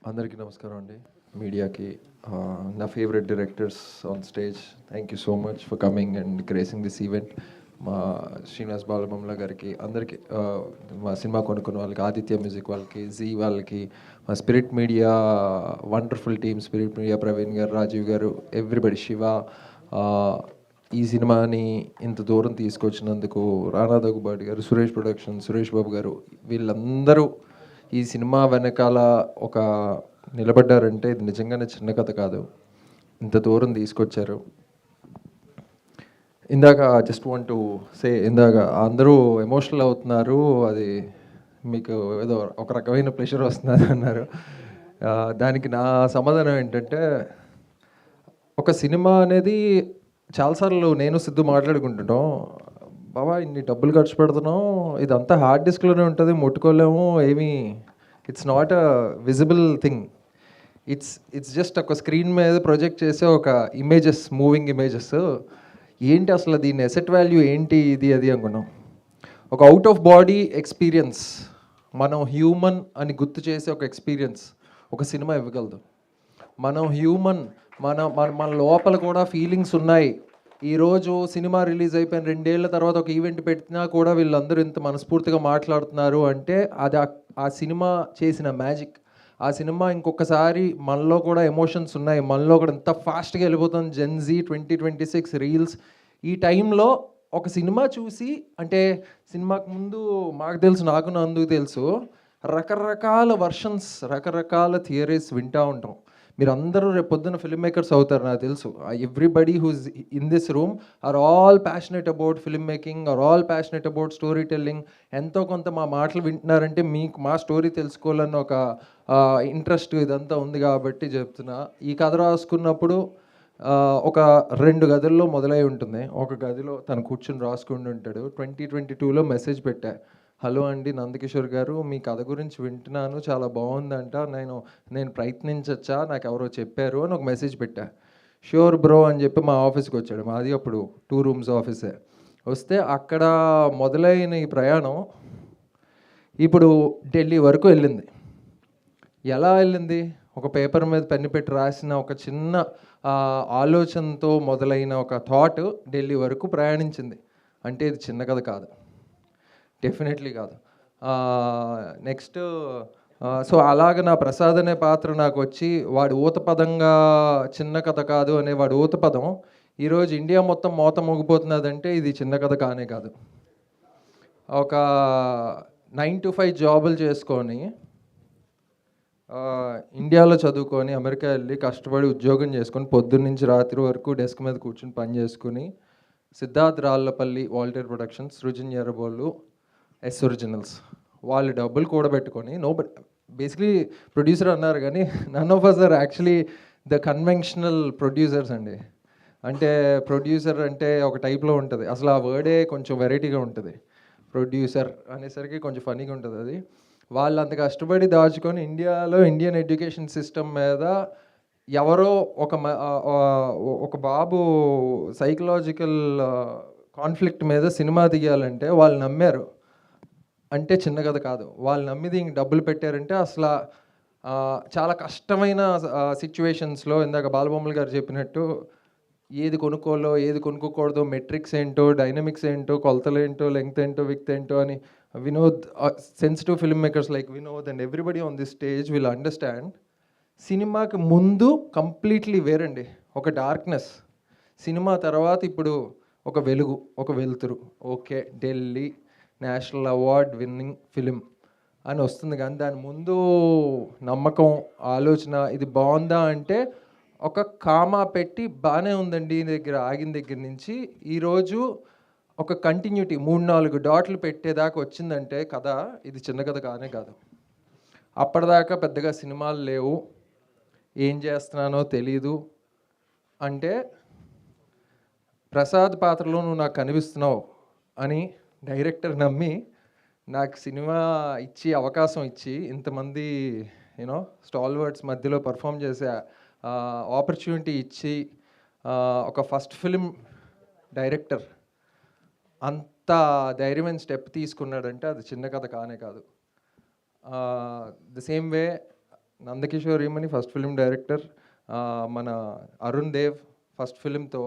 అందరికీ నమస్కారం అండి. మీడియాకి నా favourite directors on stage, thank you so much for coming and gracing this event. మా శ్రీనివాస్ బాలబొమ్మల గారికి, అందరికీ, మా సినిమా కొనుక్కున్న వాళ్ళకి, ఆదిత్య మ్యూజిక్ వాళ్ళకి, జీ వాళ్ళకి, మా spirit media wonderful team, spirit media Praveen గారు, రాజీవ్ గారు, ఎవ్రీబడి, శివ, ఈ సినిమాని ఇంత దూరం తీసుకొచ్చినందుకు రానా దగ్గుబాటి గారు, సురేష్ ప్రొడక్షన్, సురేష్ బాబు గారు, వీళ్ళందరూ ఈ సినిమా వెనకాల ఒక నిలబడ్డారంటే ఇది నిజంగానే చిన్న కథ కాదు. ఇంత దూరం తీసుకొచ్చారు. ఇందాక జస్ట్ వాంట్ టు సే, ఇందాక అందరూ ఎమోషనల్ అవుతున్నారు, అది మీకు ఏదో ఒక రకమైన ప్రెషర్ వస్తుంది అన్నారు. దానికి నా సమాధానం ఏంటంటే, ఒక సినిమా అనేది చాలాసార్లు నేను సిద్ధు మాట్లాడుకుంటుంటాం. బాబా ఇన్ని డబ్బులు ఖర్చు పెడుతున్నాం, ఇదంతా హార్డ్ డిస్క్లోనే ఉంటుంది, ముట్టుకోలేము, ఏమీ it's not a visible thing. It's just ఒక స్క్రీన్ మీద ప్రొజెక్ట్ చేసే ఒక ఇమేజెస్, మూవింగ్ ఇమేజెస్. ఏంటి అసలు దీని ఎసెట్ వాల్యూ ఏంటి, ఇది అది అనుకున్నాం. ఒక అవుట్ ఆఫ్ బాడీ ఎక్స్పీరియన్స్, మనం హ్యూమన్ అని గుర్తు చేసే ఒక ఎక్స్పీరియన్స్ ఒక సినిమా ఇవ్వగలదు. మనం హ్యూమన్, మన మన మన లోపల కూడా ఫీలింగ్స్ ఉన్నాయి. ఈరోజు సినిమా రిలీజ్ అయిపోయిన 2 ఏళ్ల తర్వాత ఒక ఈవెంట్ పెట్టినా కూడా వీళ్ళందరూ ఇంత మనస్ఫూర్తిగా మాట్లాడుతున్నారు అంటే అది ఆ సినిమా చేసిన మ్యాజిక్. ఆ సినిమా ఇంకొకసారి మనలో కూడా ఎమోషన్స్ ఉన్నాయి, మనలో కూడా ఎంత ఫాస్ట్గా వెళ్ళిపోతుంది జెన్జీ 2026 రీల్స్. ఈ టైంలో ఒక సినిమా చూసి, అంటే సినిమాకు ముందు మాకు తెలుసు, నాకు నందుకు తెలుసు, రకరకాల వర్షన్స్, రకరకాల థియరీస్ వింటూ ఉంటాం. మీరు అందరూ రేపు పొద్దున్న ఫిల్మ్ మేకర్స్ అవుతారు నాకు తెలుసు. Everybody who's in this room are all passionate about film making, are all passionate about story telling. ఎంతో కొంత మా మాటలు వింటున్నారంటే మీకు మా స్టోరీ తెలుసుకోవాలన్న ఒక ఇంట్రెస్ట్ ఇదంతా ఉంది కాబట్టి చెప్తున్నా. ఈ కథ రాసుకున్నప్పుడు ఒక 2 గదుల్లో మొదలై ఉంటుంది. ఒక గదిలో తను కూర్చుని రాసుకుంటూ ఉంటాడు. 2022లో మెసేజ్ పెట్టా, హలో అండి నందకిషోర్ గారు, మీ కథ గురించి వింటున్నాను, చాలా బాగుందంట, నేను ప్రయత్నించచ్చా, నాకు ఎవరో చెప్పారు అని ఒక మెసేజ్ పెట్టా. ష్యూర్ బ్రో అని చెప్పి మా ఆఫీస్కి వచ్చాడు. మాది అప్పుడు 2 రూమ్స్ ఆఫీసే. వస్తే అక్కడ మొదలైన ఈ ప్రయాణం ఇప్పుడు ఢిల్లీ వరకు వెళ్ళింది. ఎలా వెళ్ళింది? ఒక పేపర్ మీద పెన్ను పెట్టి రాసిన ఒక చిన్న ఆలోచనతో మొదలైన ఒక థాట్ ఢిల్లీ వరకు ప్రయాణించింది. అంటే ఇది చిన్న కథ కాదు, డెఫినెట్లీ కాదు. నెక్స్ట్, సో అలాగ నా ప్రసాద్ అనే పాత్ర నాకు వచ్చి, వాడు ఊతపదంగా చిన్న కథ కాదు అనే వాడు ఊతపదం ఈరోజు ఇండియా మొత్తం మోత మోగిపోతున్నదంటే ఇది చిన్న కథ కానే కాదు. ఒక 9 to 5 జాబులు చేసుకొని, ఇండియాలో చదువుకొని, అమెరికా వెళ్ళి కష్టపడి ఉద్యోగం చేసుకొని, పొద్దున్న నుంచి రాత్రి వరకు డెస్క్ మీద కూర్చుని పని చేసుకుని, Siddharth Rallapalli, Walter productions, Srujan Erraballu, S originals, వాళ్ళు డబ్బులు కూడబెట్టుకొని, బేసిక్లీ ప్రొడ్యూసర్ అన్నారు కానీ none of us are actually the conventional producers అండి. అంటే ప్రొడ్యూసర్ అంటే ఒక టైప్లో ఉంటుంది, అసలు ఆ వర్డే కొంచెం వెరైటీగా ఉంటుంది. ప్రొడ్యూసర్ అనేసరికి కొంచెం ఫనీగా ఉంటుంది అది. వాళ్ళు అంత కష్టపడి దాచుకొని ఇండియాలో ఇండియన్ ఎడ్యుకేషన్ సిస్టమ్ మీద ఎవరో ఒక బాబు సైకలాజికల్ కాన్ఫ్లిక్ట్ మీద సినిమా తీయాలంటే వాళ్ళు నమ్మారు అంటే చిన్న కథ కాదు. వాళ్ళు నమ్మి దీనికి డబ్బులు పెట్టారంటే అసలు చాలా కష్టమైన సిచ్యువేషన్స్లో, ఇందాక బాలబొమ్మల గారు చెప్పినట్టు, ఏది కొనుక్కోవాలో ఏది కొనుక్కోకూడదో, మెట్రిక్స్ ఏంటో, డైనమిక్స్ ఏంటో, కొలతలు ఏంటో, లెంగ్త్ ఏంటో, విడ్త్ ఏంటో అని Vinod, sensitive film makers like Vinod and everybody on this stage will understand. సినిమాకి ముందు కంప్లీట్లీ వేరండి, ఒక డార్క్నెస్. సినిమా తర్వాత ఇప్పుడు ఒక వెలుగు, ఒక వెలుతురు. Okay, Delhi national award winning film అని వస్తుంది, కానీ దాని ముందు నమ్మకం, ఆలోచన, ఇది బాగుందా అంటే ఒక కామా పెట్టి బాగానే ఉందండి దగ్గర ఆగిన దగ్గర నుంచి ఈరోజు ఒక కంటిన్యూటీ 3-4 డాట్లు పెట్టేదాకా వచ్చిందంటే కథ ఇది చిన్న కథ కానే కాదు. అప్పటిదాకా పెద్దగా సినిమాలు లేవు, ఏం చేస్తున్నానో తెలీదు అంటే, ప్రసాద్ పాత్రలో నువ్వు నాకు కనిపిస్తున్నావు అని డైరెక్టర్ నమ్మి నాకు సినిమా ఇచ్చి, అవకాశం ఇచ్చి, ఇంతమంది యూనో స్టాల్వర్డ్స్ మధ్యలో పర్ఫామ్ చేసే ఆపర్చునిటీ ఇచ్చి, ఒక ఫస్ట్ ఫిలిం డైరెక్టర్ అంత ధైర్యమైన స్టెప్ తీసుకున్నాడంటే అది చిన్న కథ కానే కాదు. The same way Nandakishore Eemani first film director, మన అరుణ్ దేవ్ ఫస్ట్ ఫిల్మ్తో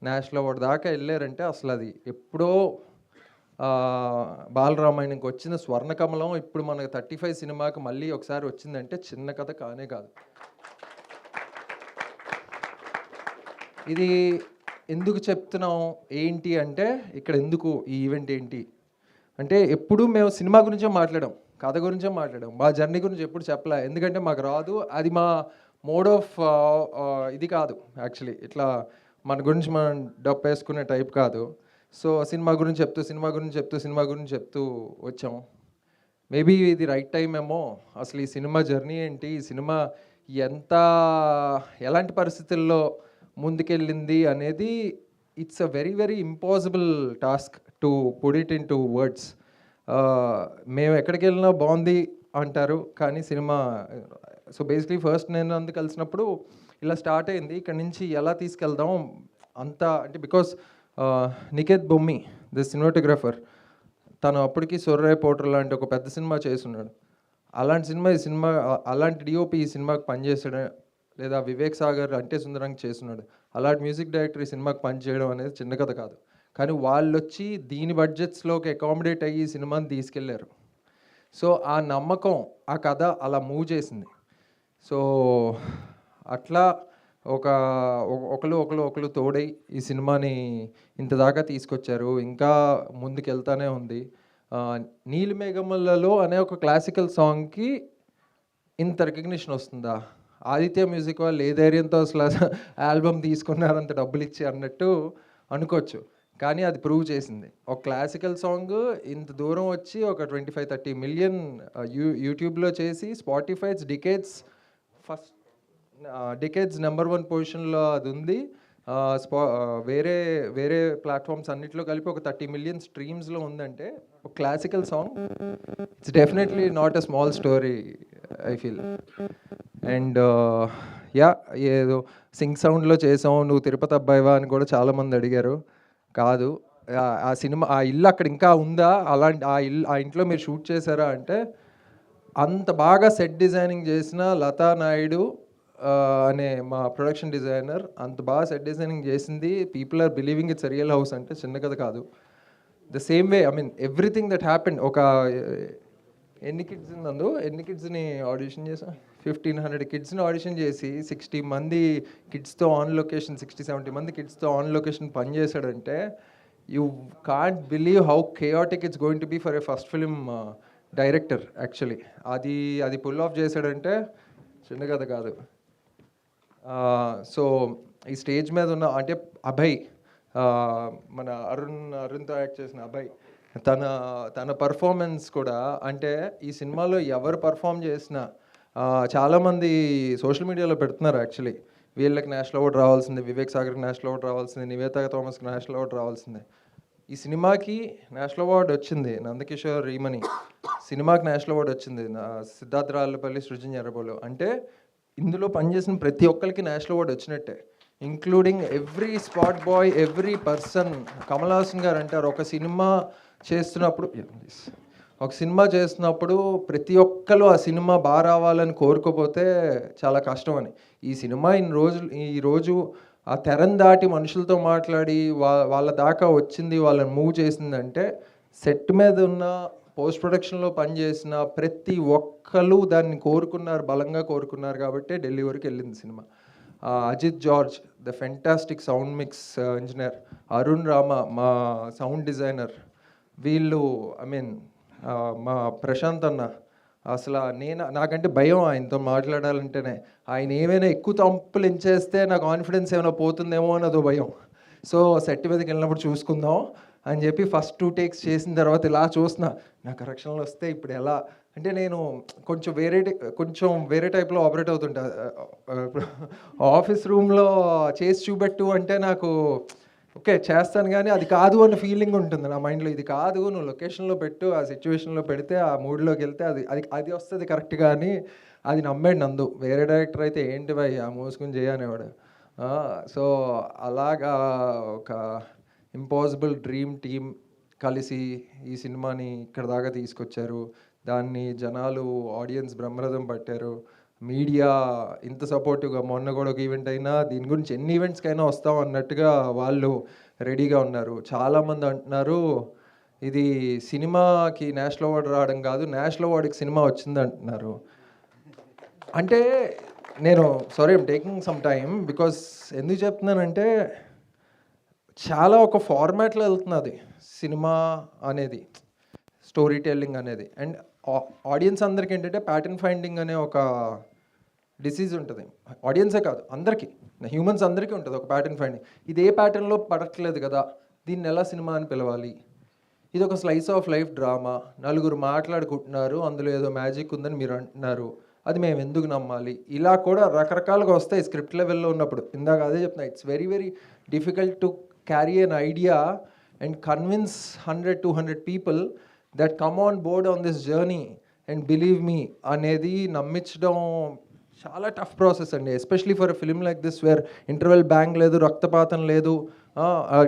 నేషనల్ అవార్డు దాకా వెళ్ళారంటే అసలు అది ఎప్పుడో బాలరామాయణంకి వచ్చిన స్వర్ణకమలం ఇప్పుడు మనకు 35 సినిమాకి మళ్ళీ ఒకసారి వచ్చిందంటే చిన్న కథ కానే కాదు. ఇది ఎందుకు చెప్తున్నాం ఏంటి అంటే, ఇక్కడ ఎందుకు ఈ ఈవెంట్ ఏంటి అంటే, ఎప్పుడు మేము సినిమా గురించే మాట్లాడాం, కథ గురించే మాట్లాడాం, మా జర్నీ గురించి ఎప్పుడు చెప్పలే. ఎందుకంటే మాకు రాదు, అది మా మోడ్ ఆఫ్ ఇది కాదు యాక్చువల్లీ. ఇట్లా మన గురించి మనం డప్పేసుకునే టైప్ కాదు. సో సినిమా గురించి చెప్తూ వచ్చాం. మేబీ ఇది రైట్ టైం ఏమో. అసలు ఈ సినిమా జర్నీ ఏంటి, ఈ సినిమా ఎలాంటి పరిస్థితుల్లో ముందుకెళ్ళింది అనేది it's a very very impossible task to put it in to words. మేము ఎక్కడికి వెళ్ళినా బాగుంది అంటారు, కానీ సినిమా సో బేసిక్లీ ఫస్ట్ నేను అందుకు కలిసినప్పుడు ఇలా స్టార్ట్ అయింది. ఇక్కడ నుంచి ఎలా తీసుకెళ్దాం అంతా అంటే, because Niketh Bommi the cinematographer, తను అప్పటికి సొర్రాయ్ పోటర్ లాంటి ఒక పెద్ద సినిమా చేస్తున్నాడు. అలాంటి సినిమా అలాంటి డిఓపి ఈ సినిమాకి పనిచేసాడు, లేదా వివేక్ సాగర్ అంటే సుందరంగా చేస్తున్నాడు. అలాంటి మ్యూజిక్ డైరెక్టర్ ఈ సినిమాకి పనిచేయడం అనేది చిన్న కథ కాదు. కానీ వాళ్ళు వచ్చి దీని బడ్జెట్స్లోకి అకామిడేట్ అయ్యి ఈ సినిమాని తీసుకెళ్లారు. సో ఆ నమ్మకం, ఆ కథ అలా మూవ్ చేసింది. సో అట్లా ఒకరు తోడై ఈ సినిమాని ఇంత దాకా తీసుకొచ్చారు. ఇంకా ముందుకు వెళ్తానే ఉంది. నీలిమేఘములలో అనే ఒక క్లాసికల్ సాంగ్కి ఇంత రికగ్నిషన్ వస్తుందా? ఆదిత్య మ్యూజిక్ వాళ్ళు ఏ ధైర్యంతో అసలు ఆల్బమ్ తీసుకున్నారు అంత డబ్బులు ఇచ్చి అన్నట్టు అనుకోవచ్చు. కానీ అది ప్రూవ్ చేసింది. ఒక క్లాసికల్ సాంగ్ ఇంత దూరం వచ్చి ఒక 25-30 మిలియన్ యూట్యూబ్లో చేసి స్పాటిఫైస్ డికేడ్స్ నెంబర్ 1 పొజిషన్లో అది ఉంది. వేరే ప్లాట్ఫామ్స్ అన్నిట్లో కలిపి ఒక 30 మిలియన్ స్ట్రీమ్స్లో ఉందంటే ఒక classical song it's definitely not a small story I feel. And ఏదో సింగ్ సౌండ్లో చేసావు, నువ్వు తిరుపతి అబ్బాయివా అని కూడా చాలామంది అడిగారు. కాదు, ఆ సినిమా ఆ ఇల్లు అక్కడ ఇంకా ఉందా, అలాంటి ఆ ఇంట్లో మీరు షూట్ చేశారా అంటే, అంత బాగా సెట్ డిజైనింగ్ చేసిన లతా నాయుడు అనే మా ప్రొడక్షన్ డిజైనర్ అంత బాగా సెట్ డిజైనింగ్ చేసింది. People are believing it's real house అంటే చిన్న కథ కాదు. The same way everything that happened. ఒక ఎన్ని కిడ్స్ని ఆడిషన్ చేసా, 1500 కిడ్స్ని ఆడిషన్ చేసి 60 మంది కిడ్స్తో ఆన్ లొకేషన్, 60-70 మంది కిడ్స్తో ఆన్ లొకేషన్ పనిచేశాడంటే you can't believe how chaotic it's going to be for a first film director actually. అది పుల్ ఆఫ్ చేశాడంటే చిన్న కథ కాదు. సో ఈ స్టేజ్ మీద ఉన్న అంటే అభయ్, మన అరుణ్తో యాక్ట్ చేసిన అభయ్, తన పర్ఫార్మెన్స్ కూడా అంటే ఈ సినిమాలో ఎవరు పర్ఫామ్ చేసినా చాలామంది సోషల్ మీడియాలో పెడుతున్నారు యాక్చువల్లీ. వీళ్ళకి నేషనల్ అవార్డు రావాల్సిందే, వివేక్ సాగర్కి నేషనల్ అవార్డు రావాల్సిందే, నివేతా థామస్కి నేషనల్ అవార్డు రావాల్సిందే. ఈ సినిమాకి నేషనల్ అవార్డు వచ్చింది నందకిషోర్ ఈమని, సినిమాకి నేషనల్ అవార్డు వచ్చింది సిద్ధార్థ రాళ్ళపల్లి, సృజన్ ఎర్రబోలు. అంటే ఇందులో పనిచేసిన ప్రతి ఒక్కరికి నేషనల్ అవార్డు వచ్చినట్టే, including every spot bye, every person. Kamal Haasan గారు అంటారు, ఒక సినిమా చేస్తున్నప్పుడు ప్రతి ఒక్కరు ఆ సినిమా బాగా రావాలని కోరుకోపోతే చాలా కష్టం అని. ఈ సినిమా ఈరోజు ఆ తెరను దాటి మనుషులతో మాట్లాడి వాళ్ళ దాకా వచ్చింది, వాళ్ళని మూవ్ చేసిందంటే సెట్ మీద ఉన్న పోస్ట్ ప్రొడక్షన్లో పనిచేసిన ప్రతి ఒక్కరు దాన్ని బలంగా కోరుకున్నారు కాబట్టి ఢిల్లీ వరకు వెళ్ళింది cinema. Ajith George, the fantastic sound mix engineer, Arun Rama, మా సౌండ్ డిజైనర్, వీళ్ళు మా ప్రశాంత్ అన్న, అసలు నాకంటే భయం ఆయనతో మాట్లాడాలంటేనే. ఆయన ఏమైనా ఎక్కువ తంపులు ఎంచేస్తే నా కాన్ఫిడెన్స్ ఏమైనా పోతుందేమో అన్నదో భయం. సో సెట్ మీదకి వెళ్ళినప్పుడు చూసుకుందాం అని చెప్పి ఫస్ట్ 2 టేక్స్ చేసిన తర్వాత ఇలా చూస్తున్నా, నా కరెక్షన్లు వస్తే ఇప్పుడు ఎలా అంటే, నేను కొంచెం వేరే టైప్లో ఆపరేట్ అవుతుంటా. ఆఫీస్ రూమ్లో చేసి చూపెట్టు అంటే నాకు ఓకే చేస్తాను, కానీ అది కాదు అన్న ఫీలింగ్ ఉంటుంది నా మైండ్లో. ఇది కాదు, నువ్వు లొకేషన్లో పెట్టు, ఆ సిచ్యువేషన్లో పెడితే, ఆ మూడ్లోకి వెళ్తే అది వస్తుంది కరెక్ట్గా అని అది నమ్మాడు నందు. వేరే డైరెక్టర్ అయితే ఏంటి భయ్ ఆ మోసుకుని చేయనేవాడు. సో అలాగా ఒక ఇంపాసిబుల్ డ్రీమ్ టీమ్ కలిసి ఈ సినిమాని ఇక్కడ దాకా తీసుకొచ్చారు. దాన్ని జనాలు, ఆడియన్స్ బ్రహ్మరథం పట్టారు. మీడియా ఇంత సపోర్టివ్గా, మొన్న కూడా ఒక ఈవెంట్ అయినా దీని గురించి ఎన్ని ఈవెంట్స్కైనా వస్తాం అన్నట్టుగా వాళ్ళు రెడీగా ఉన్నారు. చాలామంది అంటున్నారు ఇది సినిమాకి నేషనల్ అవార్డు రావడం కాదు, నేషనల్ అవార్డుకి సినిమా వచ్చింది అంటున్నారు. అంటే నేను sorry I'm taking some time because ఎందుకు చెప్తున్నానంటే చాలా ఒక ఫార్మాట్లో వెళ్తున్నది సినిమా అనేది, స్టోరీ టెల్లింగ్ అనేది. అండ్ ఆడియన్స్ అందరికీ ఏంటంటే ప్యాటర్న్ ఫైండింగ్ అనే ఒక డిసీజ్ ఉంటుంది. ఆడియన్సే కాదు, అందరికీ, హ్యూమన్స్ అందరికీ ఉంటుంది ఒక ప్యాటర్న్ ఫైండింగ్. ఇది ఏ ప్యాటర్న్లో పడట్లేదు కదా, దీన్ని ఎలా సినిమా అని పిలవాలి? ఇది ఒక స్లైస్ ఆఫ్ లైఫ్ డ్రామా, నలుగురు మాట్లాడుకుంటున్నారు, అందులో ఏదో మ్యాజిక్ ఉందని మీరు అంటున్నారు, అది మేము ఎందుకు నమ్మాలి? ఇలా కూడా రకరకాలుగా వస్తాయి స్క్రిప్ట్ లెవెల్లో ఉన్నప్పుడు. ఇందాక అదే చెప్తున్నా, it's very very difficult to carry an idea and convince 100-200 people that come on board on this journey and believe me అనేది నమ్మించడం చాలా టఫ్ ప్రాసెస్ అండి. Especially for a film like this wear interval bang లేదు, రక్తపాతం లేదు,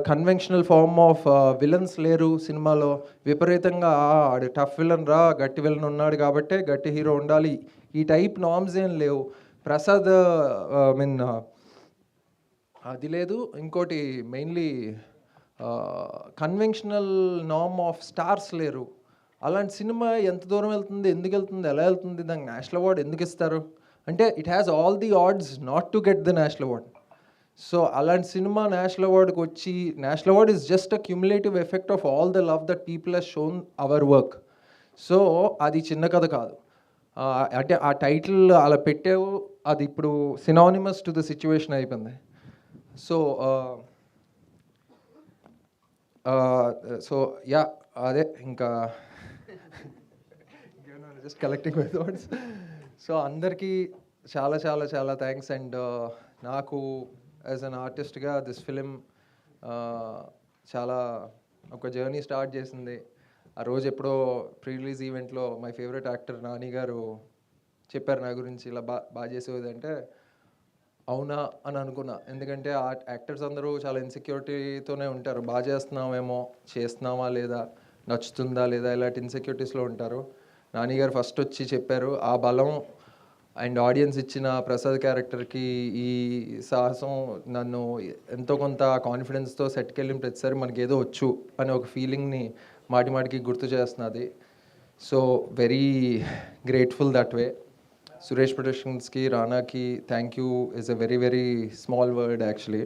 conventional form of villains లేరు సినిమాలో. విపరీతంగా ఆడు టఫ్ విలన్ రా, గట్టి విలన్ ఉన్నాడు కాబట్టే గట్టి హీరో ఉండాలి, ఈ టైప్ నామ్స్ ఏం లేవు. ప్రసాద్ మీన్ అది లేదు. ఇంకోటి మెయిన్లీ కన్వెన్షనల్ నామ్ ఆఫ్ స్టార్స్ లేరు. అలాంటి సినిమా ఎంత దూరం వెళ్తుంది, ఎందుకు వెళ్తుంది, ఎలా వెళ్తుంది, దానికి నేషనల్ అవార్డు ఎందుకు ఇస్తారు అంటే it has all the odds not to get the national award. So అలాంటి సినిమా నేషనల్ అవార్డుకి వచ్చి, national award is just a cumulative effect of all the love that people has shown our work. So అది చిన్న కథ కాదు. అంటే ఆ title అలా పెట్టావు, అది ఇప్పుడు సినానిమస్ టు ద సిచ్యువేషన్ అయిపోయింది. సో యా అదే ఇంకా just collecting my thoughts. So అందరికీ చాలా చాలా చాలా థ్యాంక్స్. అండ్ నాకు యాజ్ అన్ ఆర్టిస్ట్గా దిస్ ఫిలిం చాలా ఒక జర్నీ స్టార్ట్ చేసింది. ఆ రోజు ఎప్పుడో ప్రీ రిలీజ్ ఈవెంట్లో మై ఫేవరెట్ యాక్టర్ నాని గారు చెప్పారు నా గురించి, ఇలా బాగా చేసేది అంటే అవునా అని అనుకున్నా. ఎందుకంటే ఆ యాక్టర్స్ అందరూ చాలా ఇన్సెక్యూరిటీతోనే ఉంటారు, బాగా చేస్తున్నామేమో, చేస్తున్నామా లేదా, నచ్చుతుందా లేదా, ఇలాంటి ఇన్సెక్యూరిటీస్లో ఉంటారు. నాని గారు ఫస్ట్ వచ్చి చెప్పారు. ఆ బలం అండ్ ఆడియన్స్ ఇచ్చిన ప్రసాద్ క్యారెక్టర్కి ఈ సాహసం నన్ను ఎంతో కొంత కాన్ఫిడెన్స్తో సెట్కి వెళ్ళిన ప్రతిసారి మనకి ఏదో వచ్చు అనే ఒక ఫీలింగ్ని మాటి మాటికి గుర్తు చేస్తున్నది. So very grateful that way. Suresh ప్రొడక్షన్స్కి, రానాకి thank you is a very very small word actually.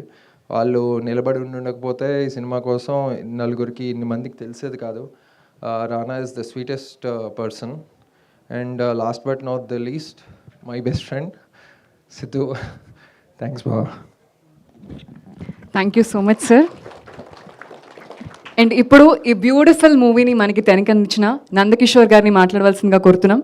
వాళ్ళు నిలబడి ఉండకపోతే ఈ సినిమా కోసం నలుగురికి, ఇన్ని మందికి తెలిసేది కాదు. రానా is the sweetest person. And last but not the least, my best friend Siddhu. Thanks Baba. Thank you so much sir. And ఇప్పుడు ఈ బ్యూటిఫుల్ మూవీని మనకి తెరకెక్కించిన నందకిషోర్ గారిని మాట్లాడవలసిందిగా కోరుతున్నాం.